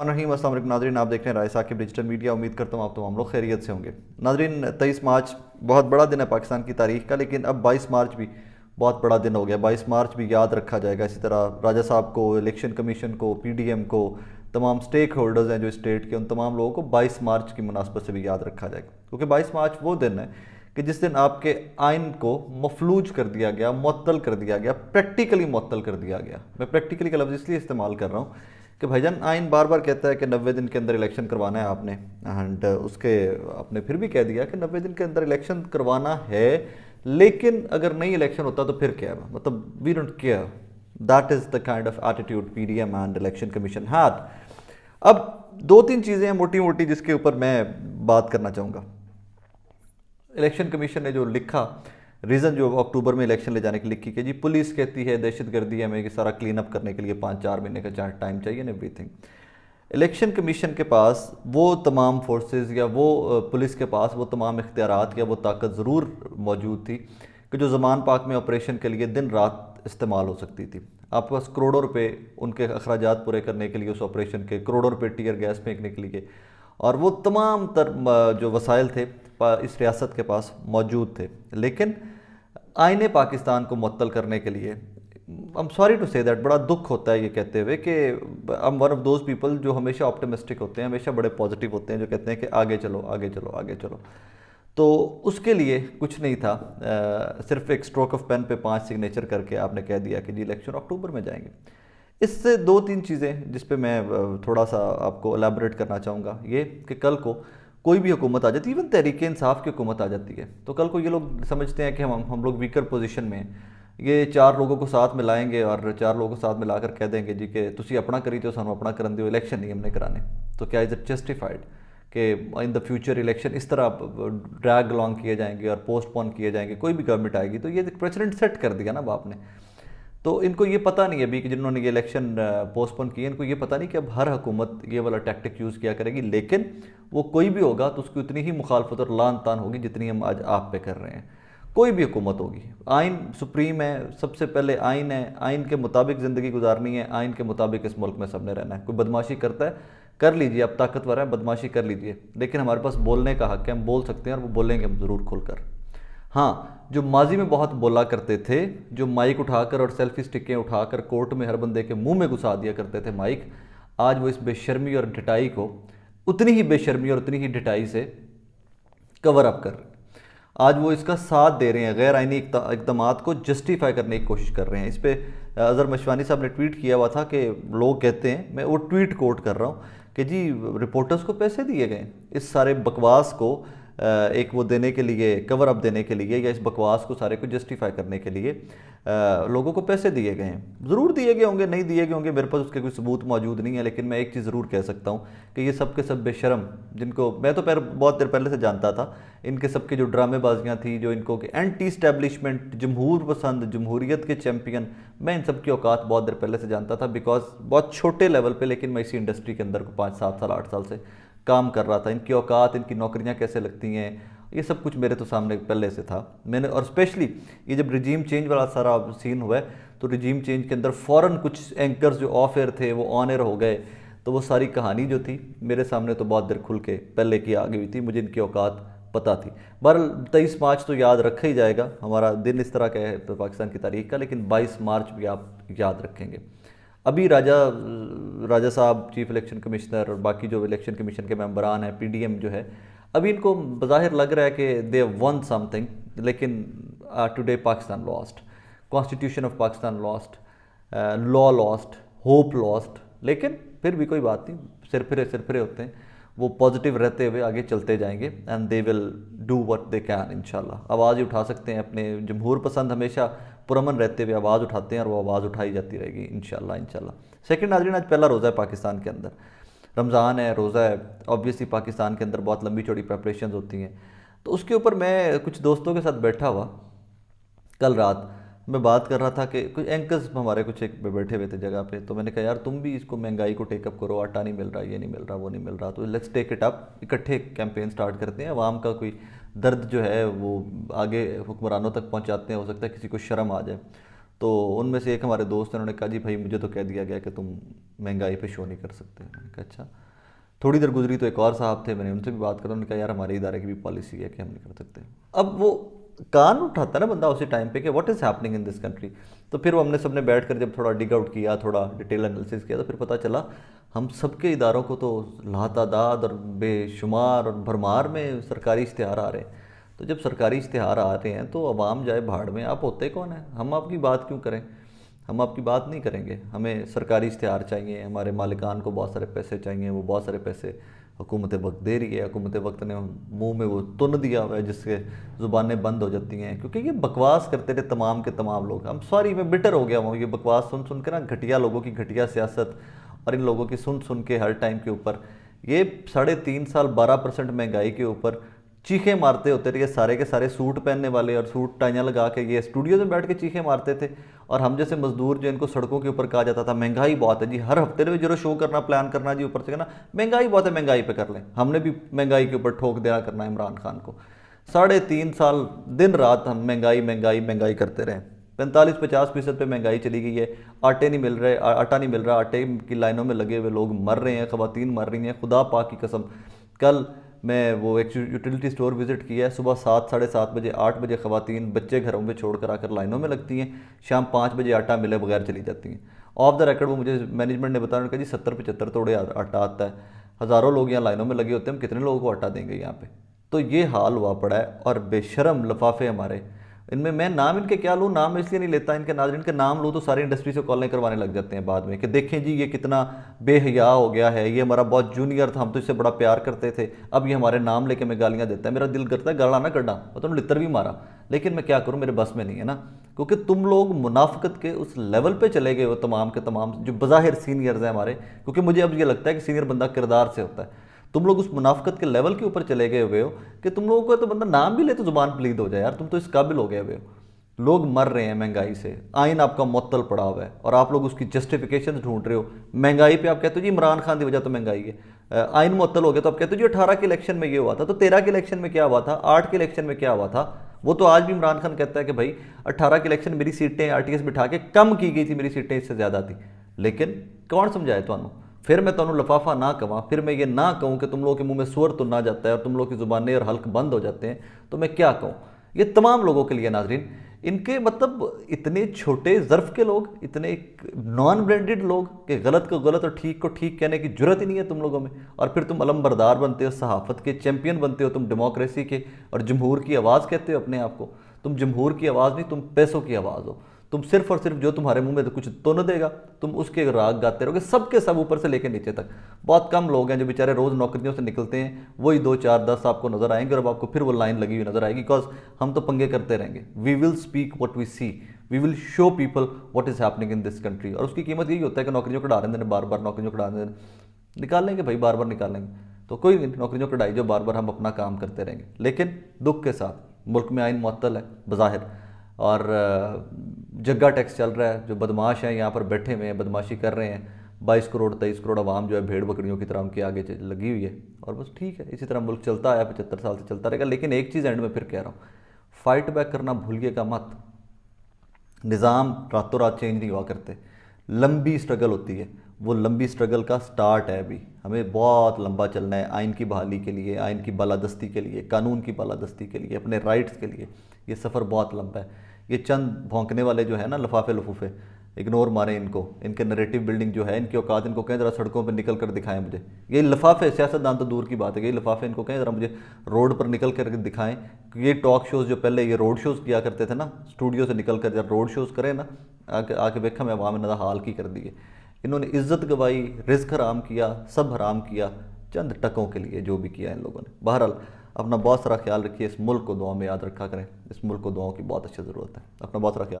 रहीम अस्सलाम वालेकुम नाज़रीन, आप देख रहे हैं राय साकिब डिजिटल मीडिया। उम्मीद करता हूँ आप तमाम लोग खैरियत से होंगे। नाज़रीन, 23 मार्च बहुत बड़ा दिन है पाकिस्तान की तारीख का, लेकिन अब 22 मार्च भी बहुत बड़ा दिन हो गया। 22 मार्च भी याद रखा जाएगा। इसी तरह राजा साहब को, इलेक्शन कमीशन को, PDM को, तमाम स्टेक होल्डर्स हैं जो स्टेट के, उन तमाम लोगों को 22 मार्च की मुनासबत से भी याद रखा जाएगा। क्योंकि 22 मार्च वो दिन है कि जिस दिन आपके आइन को मफलूज कर दिया गया, मुअत्तल कर दिया गया, प्रैक्टिकली मुअत्तल कर दिया गया। मैं प्रैक्टिकली का लफ्ज़ इसलिए इस्तेमाल कर रहा हूँ कि भाईजान आइन बार बार कहता है कि 90 दिन के अंदर इलेक्शन करवाना है आपने, एंड उसके आपने फिर भी कह दिया कि 90 दिन के अंदर इलेक्शन करवाना है, लेकिन अगर नहीं इलेक्शन होता तो फिर क्या है, मतलब we don't care. That is the kind of attitude PDM and election commission had. अब दो तीन चीज़ें हैं मोटी मोटी जिसके ऊपर मैं बात करना चाहूँगा। इलेक्शन कमीशन ने जो लिखा, रीज़न जो अक्टूबर में इलेक्शन ले जाने की लिखी कि जी पुलिस कहती है दहशतगर्दी है, हमें कि सारा क्लीन अप करने के लिए 5-4 महीने का टाइम चाहिए ना एवरीथिंग। इलेक्शन कमीशन के पास वो तमाम फोर्सेस या वो पुलिस के पास वो तमाम इख्तियारात या वो ताकत ज़रूर मौजूद थी कि जो ज़मान पाक में ऑपरेशन के लिए दिन रात इस्तेमाल हो सकती थी। आपके पास करोड़ों रुपए उनके अखराजात पूरे करने के लिए, उस ऑपरेशन के करोड़ों रुपए टीयर गैस फेंकने के लिए, और वो तमाम जो वसाइल थे इस रियासत के पास मौजूद थे। लेकिन आईने पाकिस्तान को मुअत्तल करने के लिए, I am sorry to say that, बड़ा दुख होता है ये कहते हुए कि I am one of those people जो हमेशा ऑप्टिमिस्टिक होते हैं, हमेशा बड़े पॉजिटिव होते हैं, जो कहते हैं कि आगे चलो आगे चलो आगे चलो। तो उसके लिए कुछ नहीं था, सिर्फ एक स्ट्रोक ऑफ पेन पे 5 सिग्नेचर करके आपने कह दिया कि जी इलेक्शन अक्टूबर में जाएंगे। इससे दो तीन चीज़ें जिस पे मैं थोड़ा सा आपको एलैबोरेट करना चाहूँगा, ये कि कल को कोई भी हुकूमत आ जाती है, इवन तहरीक इंसाफ की हुकूमत आ जाती है, तो कल को ये लोग समझते हैं कि हम लोग वीकर पोजीशन में हैं। ये 4 लोगों को साथ मिलाएंगे और 4 लोगों को साथ मिलाकर कह देंगे जी कि तुसी अपना करी तो सानू अपना करन दियो, इलेक्शन नहीं हमने कराने। तो क्या इज़ इट जस्टिफाइड कि इन द फ्यूचर इलेक्शन इस तरह ड्रैग अलॉन्ग किए जाएंगे और पोस्टपोन किए जाएंगे? कोई भी गवर्नमेंट आएगी तो ये प्रेसिडेंट सेट कर दिया ना बाप ने। तो इनको ये पता नहीं है अभी कि जिन्होंने ये इलेक्शन पोस्टपोन किए, इनको ये पता नहीं कि अब हर हुकूमत ये वाला टैक्टिक यूज़ किया करेगी, लेकिन वो कोई भी होगा तो उसकी उतनी ही मुखालफत और लान तान होगी जितनी हम आज आप पे कर रहे हैं। कोई भी हुकूमत होगी, आइन सुप्रीम है, सबसे पहले आइन है, आइन के मुताबिक ज़िंदगी गुजारनी है, आइन के मुताबिक इस मुल्क में सबने रहना है। कोई बदमाशी करता है, कर लीजिए, आप ताकतवर हैं, बदमाशी कर लीजिए, लेकिन हमारे पास बोलने का हक है, हम बोल सकते हैं और वो बोलेंगे हम ज़रूर खुलकर। हाँ, जो माजी में बहुत बोला करते थे, जो माइक उठाकर और सेल्फी स्टिकें उठाकर कोर्ट में हर बंदे के मुंह में घुसा दिया करते थे माइक, आज वो इस बेशर्मी और ढिठाई को उतनी ही बेशर्मी और उतनी ही ढिठाई से कवर अप कर रहे हैं। आज वो इसका साथ दे रहे हैं, गैर आइनी इक़दामात को जस्टिफाई करने की कोशिश कर रहे हैं। इस पर अज़हर मशवानी साहब ने ट्वीट किया हुआ था कि लोग कहते हैं, मैं वो ट्वीट कोट कर रहा हूँ कि जी रिपोर्टर्स को पैसे दिए गए इस सारे बकवास को एक वो देने के लिए, कवर अप देने के लिए, या इस बकवास को सारे को जस्टिफाई करने के लिए लोगों को पैसे दिए गए हैं। ज़रूर दिए गए होंगे, नहीं दिए गए होंगे, मेरे पास उसके कोई सबूत मौजूद नहीं है, लेकिन मैं एक चीज़ ज़रूर कह सकता हूँ कि ये सब के सब बेशरम, जिनको मैं तो बहुत देर पहले से जानता था, इनके सब की जो ड्रामेबाजियाँ थी, जो इनको कि एंटी इस्टेब्लिशमेंट, जमहूर पसंद, जमहूरियत के चैम्पियन, मैं इन सब की औकात बहुत देर पहले से जानता था। बिकॉज बहुत छोटे लेवल पे, लेकिन मैं इसी इंडस्ट्री के अंदर को 5-7 साल 8 साल से काम कर रहा था। इनकी औकात, इनकी नौकरियां कैसे लगती हैं, ये सब कुछ मेरे तो सामने पहले से था। मैंने, और स्पेशली ये जब रिजीम चेंज वाला सारा सीन हुआ है, तो रिजीम चेंज के अंदर फ़ौरन कुछ एंकर्स जो ऑफ एयर थे वो ऑन एयर हो गए, तो वो सारी कहानी जो थी मेरे सामने तो बहुत देर खुल के पहले की आ गई हुई थी, मुझे इनकी औकात पता थी। बहरहाल 23 मार्च तो याद रखा ही जाएगा, हमारा दिन इस तरह का है पाकिस्तान की तारीख का, लेकिन 22 मार्च भी आप याद रखेंगे। अभी राजा साहब, चीफ इलेक्शन कमिश्नर, और बाकी जो इलेक्शन कमीशन के मेंबरान हैं, PDM जो है, अभी इनको बज़ाहिर लग रहा है कि दे वन समथिंग, लेकिन today Pakistan lost, constitution of Pakistan lost, law lost, hope lost, लेकिन फिर भी कोई बात नहीं, सिर फिरे होते हैं, वो पॉजिटिव रहते हुए आगे चलते जाएंगे and they will do what they can इंशाल्लाह। आवाज़ ही उठा सकते हैं, अपने जमहूर पसंद हमेशा पुरअमन रहते हुए आवाज़ उठाते हैं और वो आवाज़ उठाई जाती रहेगी इंशाल्लाह। सेकंड नाज़रीन, आज पहला रोज़ा है पाकिस्तान के अंदर, रमज़ान है, रोज़ा है। ऑब्वियसली पाकिस्तान के अंदर बहुत लंबी चौड़ी प्रेपरेशन होती हैं, तो उसके ऊपर मैं कुछ दोस्तों के साथ बैठा हुआ, कल रात मैं बात कर रहा था कि कुछ एंकर्स हमारे कुछ एक बैठे हुए थे जगह पे, तो मैंने कहा यार तुम भी इसको महंगाई को टेकअप करो, आटा नहीं मिल रहा, ये नहीं मिल रहा, वो नहीं मिल रहा, तो लेट्स टेक इट अप, इकट्ठे कैंपेन स्टार्ट करते हैं, अवाम का कोई दर्द जो है वो आगे हुक्मरानों तक पहुंचाते हैं, हो सकता है किसी को शर्म आ जाए। तो उनमें से एक हमारे दोस्त हैं, उन्होंने कहा जी भाई मुझे तो कह दिया गया कि तुम महंगाई पे शो नहीं कर सकते। मैंने कहा अच्छा। थोड़ी देर गुजरी तो एक और साहब थे, मैंने उनसे भी बात करा, उन्होंने कहा यार हमारे इदारे की भी पॉलिसी है कि हम नहीं कर सकते। अब वो कान उठाता है ना बंदा उसी टाइम पे कि what is happening in this country. तो फिर वो हमने सबने बैठ कर जब थोड़ा डिग आउट किया, थोड़ा डिटेल एनालिसिस किया, तो फिर पता चला हम सबके इदारों को तो लातादाद और बेशुमार और भरमार में सरकारी इश्तिहार आ रहे हैं। तो जब सरकारी इश्तिहार आ रहे हैं तो आवाम जाए भाड़ में, आप होते कौन है, हम आपकी बात क्यों करें। हम आपकी बात नहीं करेंगे, हमें सरकारी इश्तिहार चाहिए, हमारे मालिकान को बहुत सारे पैसे चाहिए, वो बहुत सारे पैसे हुकूमत वक्त दे रही है। हुकूमत वक्त ने मुंह में वो तुन दिया हुआ है जिससे ज़ुबानें बंद हो जाती हैं, क्योंकि ये बकवास करते रहे तमाम के तमाम लोग। हम सॉरी, मैं बिटर हो गया हूँ ये बकवास सुन सुन के ना, घटिया लोगों की घटिया सियासत और इन लोगों की सुन सुन के हर टाइम के ऊपर। ये 3.5 साल 12% महंगाई के ऊपर चीखें मारते होते थे, ये सारे के सारे सूट पहनने वाले और सूट टाइयाँ लगा के ये स्टूडियो में बैठ के चीखें मारते थे। और हम जैसे मजदूर जो इनको सड़कों के ऊपर कहा जाता था महंगाई बहुत है जी, हर हफ्ते में जो शो करना प्लान करना जी, ऊपर से कहना महंगाई बहुत है, महंगाई पे कर लें। हमने भी महंगाई के ऊपर ठोक दिया करना इमरान खान को। 3.5 साल दिन रात हम महंगाई महंगाई महंगाई करते रहे। 45-50% पे महंगाई चली गई है। आटे नहीं मिल रहे, आटा नहीं मिल रहा, आटे की लाइनों में लगे हुए लोग मर रहे हैं, ख़वातीन मर रही हैं, खुदा पाक की कसम। कल मैं वो एक यूटिलिटी स्टोर विज़िट किया है, सुबह 7 साढ़े 7 बजे 8 बजे ख़वातीन बच्चे घरों में छोड़ कर आकर लाइनों में लगती हैं, शाम 5 बजे आटा मिले बगैर चली जाती हैं। ऑफ द रिकॉर्ड वो मुझे मैनेजमेंट ने बताया, उन्होंने कहा जी 70-75 तोड़े आटा आता है, हज़ारों लोग यहाँ लाइनों में लगे होते हैं, हम कितने लोगों को आटा देंगे यहाँ पे। तो ये हाल हुआ पड़ा है। और बेशरम लिफाफे हमारे, इनमें मैं नाम इनके क्या लूँ, नाम इसलिए नहीं लेता इनके नाज़रीन के, नाम लूँ तो सारी इंडस्ट्री से कॉलें करवाने लग जाते हैं बाद में कि देखें जी ये कितना बेहया हो गया है, ये हमारा बहुत जूनियर था, हम तो इससे बड़ा प्यार करते थे, अब ये हमारे नाम लेके मैं गालियाँ देता है। मेरा दिल करता है गाला ना कड्डा, और तुमने लितर भी मारा, लेकिन मैं क्या करूँ, मेरे बस में नहीं है ना, क्योंकि तुम लोग मुनाफिकत के उस लेवल पे चले गए हो तमाम के तमाम जो बज़ाहिर सीनियर्स हैं हमारे। क्योंकि मुझे अब ये लगता है कि सीनियर बंदा किरदार से होता है। तुम लोग उस मुनाफिकत के लेवल के ऊपर चले गए हुए हो कि तुम लोगों को तो बंदा नाम भी ले तो जुबान प्लीद हो जाए, यार तुम तो इस काबिल हो गए हुए हो। लोग मर रहे हैं महंगाई से, आइन आपका मुअत्तल पड़ा हुआ है और आप लोग उसकी जस्टिफिकेशन ढूंढ रहे हो। महंगाई पे आप कहते हो जी इमरान खान की वजह तो महंगाई है, आइन मुअत्तल हो गया तो आप कहते हो जी 18 के इलेक्शन में ये हुआ था, तो 13 के इलेक्शन में क्या हुआ था, 8 के इलेक्शन में क्या हुआ था। वो तो आज भी इमरान खान कहता है कि भाई 18 के इलेक्शन मेरी सीटें आरटीएस बिठा के कम की गई थी, मेरी सीटें इससे ज़्यादा थी। लेकिन कौन समझाए थानू, फिर मैं तुम्हें लफाफा ना कहूँ, फिर मैं ये ना कहूँ कि तुम लोगों के मुंह में सुअर तुन्ना जाता है और तुम लोग की जुबानें और हल्क बंद हो जाते हैं, तो मैं क्या कहूँ। ये तमाम लोगों के लिए नाजरीन, इनके मतलब इतने छोटे ज़र्फ के लोग, इतने नॉन ब्रांडेड लोग कि गलत को गलत और ठीक को ठीक कहने की जरूरत ही नहीं है तुम लोगों में। और फिर तुम अलमबरदार बनते हो, सहाफ़त के चैंपियन बनते हो, तुम डेमोक्रेसी के और जमहूर की आवाज़ कहते हो अपने आप को। तुम जमहूर की आवाज़ नहीं, तुम पैसों की आवाज़ हो। तुम सिर्फ और सिर्फ जो तुम्हारे मुंह में तो कुछ तुन देगा तुम उसके राग गाते रहोगे, सबके सब ऊपर से लेकर नीचे तक। बहुत कम लोग हैं जो बेचारे रोज़ नौकरियों से निकलते हैं, वही 2 4 10 आपको नज़र आएंगे और अब आपको फिर वो लाइन लगी हुई नज़र आएगी। बिकॉज हम तो पंगे करते रहेंगे। We will speak what we see, we will show people what is happening in this country. और उसकी कीमत यही होता है कि नौकरियों कढ़ा रहे हैं, बार बार नौकरियों कढ़ा रहे हैं, निकालेंगे भाई, बार बार निकालेंगे तो कोई नहीं, नौकरियों कढ़ाई जो बार बार हम अपना काम करते रहेंगे। लेकिन दुख के साथ मुल्क में आइन मुअत्तल है बज़ाहिर, और जग्गा टैक्स चल रहा है, जो बदमाश हैं यहाँ पर बैठे हुए हैं, बदमाशी कर रहे हैं। 22 करोड़ 23 करोड़ आवाम जो है भेड़ बकरियों की तरह उनके आगे लगी हुई है। और बस ठीक है, इसी तरह मुल्क चलता आया, 75 साल से चलता रहेगा। लेकिन एक चीज़ एंड में फिर कह रहा हूँ, फाइट बैक करना भूलिएगा मत। निज़ाम रातों रात चेंज नहीं हुआ करते, लंबी स्ट्रगल होती है। वो लंबी स्ट्रगल का स्टार्ट है अभी, हमें बहुत लंबा चलना है आइन की बहाली के लिए, आइन की बालादस्ती के लिए, कानून की बालादस्ती के लिए, अपने राइट्स के लिए। ये सफ़र बहुत लंबा है। ये चंद भौंकने वाले जो है ना लफाफे लफूफे, इग्नोर मारें इनको, इनके नरेटिव बिल्डिंग जो है, इनकी औकात, इनको कहें ज़रा सड़कों पर निकल कर दिखाएं मुझे। ये लफाफे, सियासतदान तो दूर की बात है, ये लफाफे इनको कहें ज़रा मुझे रोड पर निकल कर दिखाएं। ये टॉक शोज़ जो पहले ये रोड शोज़ किया करते थे ना, स्टूडियो से निकल कर जब रोड शोज़ करें ना, आके आके देखा मैं अवाम ने हाल की कर दिए। इन्होंने इज्जत गवाई, रिस्क हराम किया, सब हराम किया चंद टकों के लिए, जो भी किया इन लोगों ने। बहरहाल अपना बहुत सारा ख्याल रखिए, इस मुल्क को दुआ में याद रखा करें, इस मुल्क को दुआओं की बहुत अच्छी ज़रूरत है। अपना बहुत सारा ख्याल।